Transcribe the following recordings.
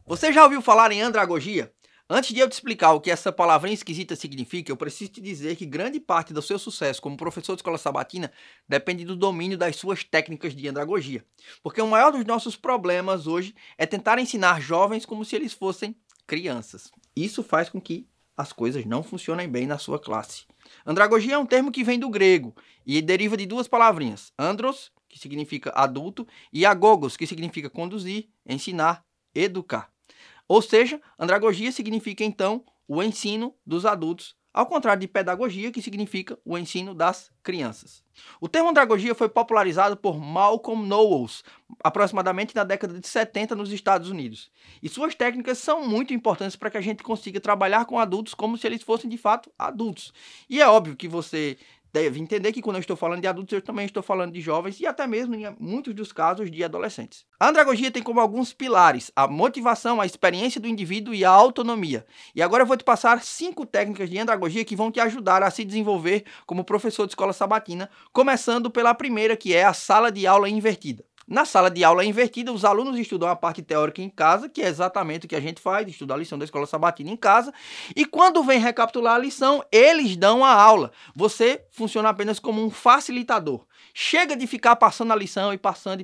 Você já ouviu falar em andragogia? Antes de eu te explicar o que essa palavrinha esquisita significa, eu preciso te dizer que grande parte do seu sucesso como professor de escola sabatina depende do domínio das suas técnicas de andragogia. Porque o maior dos nossos problemas hoje é tentar ensinar jovens como se eles fossem crianças. Isso faz com que as coisas não funcionem bem na sua classe. Andragogia é um termo que vem do grego e deriva de duas palavrinhas: andros, que significa adulto, e agogos, que significa conduzir, ensinar, educar. Ou seja, andragogia significa, então, o ensino dos adultos, ao contrário de pedagogia, que significa o ensino das crianças. O termo andragogia foi popularizado por Malcolm Knowles, aproximadamente na década de 70 nos Estados Unidos. E suas técnicas são muito importantes para que a gente consiga trabalhar com adultos como se eles fossem, de fato, adultos. E é óbvio que você deve entender que quando eu estou falando de adultos, eu também estou falando de jovens e até mesmo, em muitos dos casos, de adolescentes. A andragogia tem como alguns pilares a motivação, a experiência do indivíduo e a autonomia. E agora eu vou te passar 5 técnicas de andragogia que vão te ajudar a se desenvolver como professor de escola sabatina, começando pela primeira, que é a sala de aula invertida. Na sala de aula invertida, os alunos estudam a parte teórica em casa, que é exatamente o que a gente faz, estudar a lição da escola sabatina em casa, e quando vem recapitular a lição, eles dão a aula. Você funciona apenas como um facilitador. Chega de ficar passando a lição e passando,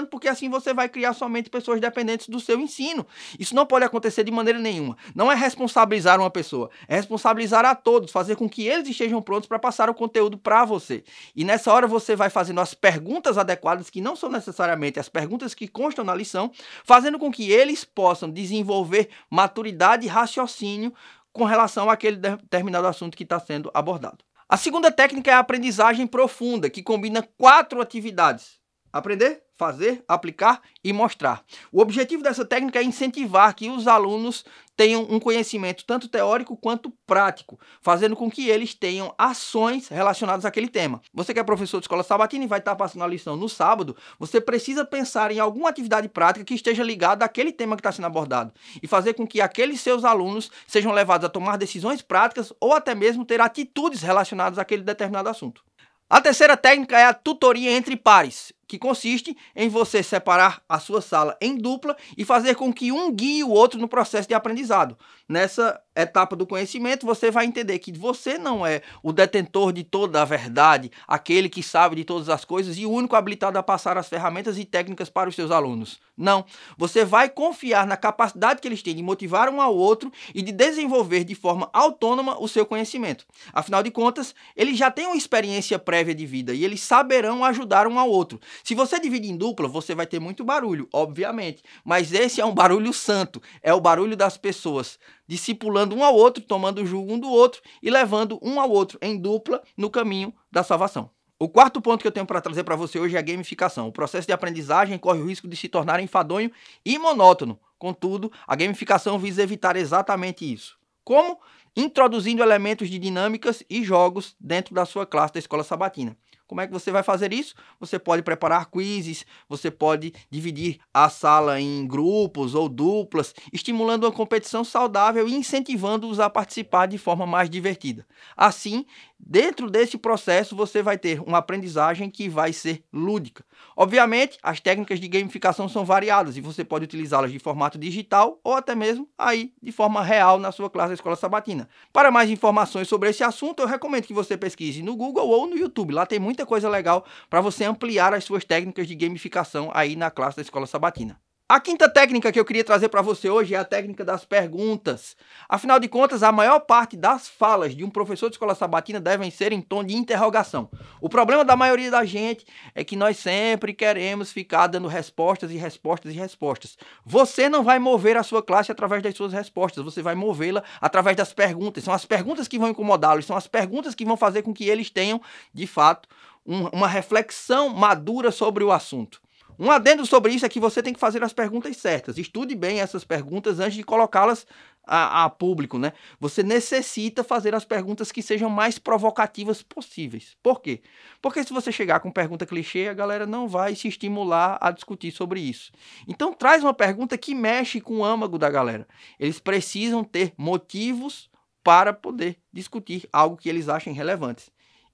porque assim você vai criar somente pessoas dependentes do seu ensino. Isso não pode acontecer de maneira nenhuma. Não é responsabilizar uma pessoa, é responsabilizar a todos, fazer com que eles estejam prontos para passar o conteúdo para você. E nessa hora você vai fazendo as perguntas adequadas, que não são necessariamente as perguntas que constam na lição, fazendo com que eles possam desenvolver maturidade e raciocínio com relação àquele determinado assunto que está sendo abordado. A segunda técnica é a aprendizagem profunda, que combina 4 atividades: aprender, fazer, aplicar e mostrar. O objetivo dessa técnica é incentivar que os alunos tenham um conhecimento tanto teórico quanto prático, fazendo com que eles tenham ações relacionadas àquele tema. Você que é professor de escola sabatina e vai estar passando a lição no sábado, você precisa pensar em alguma atividade prática que esteja ligada àquele tema que está sendo abordado e fazer com que aqueles seus alunos sejam levados a tomar decisões práticas ou até mesmo ter atitudes relacionadas àquele determinado assunto. A terceira técnica é a tutoria entre pares, que consiste em você separar a sua sala em dupla e fazer com que um guie o outro no processo de aprendizado. Nessa etapa do conhecimento, você vai entender que você não é o detentor de toda a verdade, aquele que sabe de todas as coisas e o único habilitado a passar as ferramentas e técnicas para os seus alunos. Não, você vai confiar na capacidade que eles têm de motivar um ao outro e de desenvolver de forma autônoma o seu conhecimento. Afinal de contas, eles já têm uma experiência prévia de vida e eles saberão ajudar um ao outro. Se você divide em dupla, você vai ter muito barulho, obviamente, mas esse é um barulho santo, é o barulho das pessoas discipulando um ao outro, tomando o jugo um do outro e levando um ao outro em dupla no caminho da salvação. O quarto ponto que eu tenho para trazer para você hoje é a gamificação. O processo de aprendizagem corre o risco de se tornar enfadonho e monótono. Contudo, a gamificação visa evitar exatamente isso. Como? Introduzindo elementos de dinâmicas e jogos dentro da sua classe da escola sabatina. Como é que você vai fazer isso? Você pode preparar quizzes, você pode dividir a sala em grupos ou duplas, estimulando uma competição saudável e incentivando-os a participar de forma mais divertida. Assim, dentro desse processo, você vai ter uma aprendizagem que vai ser lúdica. Obviamente, as técnicas de gamificação são variadas e você pode utilizá-las de formato digital ou até mesmo aí de forma real na sua classe da escola sabatina. Para mais informações sobre esse assunto, eu recomendo que você pesquise no Google ou no YouTube. Lá tem muita coisa legal para você ampliar as suas técnicas de gamificação aí na classe da escola sabatina. A quinta técnica que eu queria trazer para você hoje é a técnica das perguntas. Afinal de contas, a maior parte das falas de um professor de escola sabatina devem ser em tom de interrogação. O problema da maioria da gente é que nós sempre queremos ficar dando respostas e respostas e respostas. Você não vai mover a sua classe através das suas respostas, você vai movê-la através das perguntas. São as perguntas que vão incomodá-los, são as perguntas que vão fazer com que eles tenham, de fato, uma reflexão madura sobre o assunto. Um adendo sobre isso é que você tem que fazer as perguntas certas. Estude bem essas perguntas antes de colocá-las a público, né? Você necessita fazer as perguntas que sejam mais provocativas possíveis. Por quê? Porque se você chegar com pergunta clichê, a galera não vai se estimular a discutir sobre isso. Então traz uma pergunta que mexe com o âmago da galera. Eles precisam ter motivos para poder discutir algo que eles achem relevante.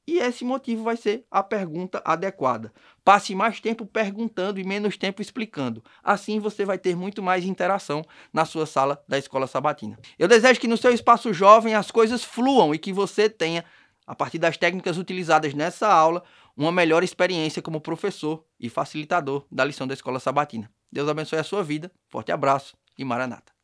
E esse motivo vai ser a pergunta adequada. Passe mais tempo perguntando e menos tempo explicando. Assim você vai ter muito mais interação na sua sala da Escola Sabatina. Eu desejo que no seu espaço jovem as coisas fluam e que você tenha, a partir das técnicas utilizadas nessa aula, uma melhor experiência como professor e facilitador da lição da Escola Sabatina. Deus abençoe a sua vida. Forte abraço e Maranata.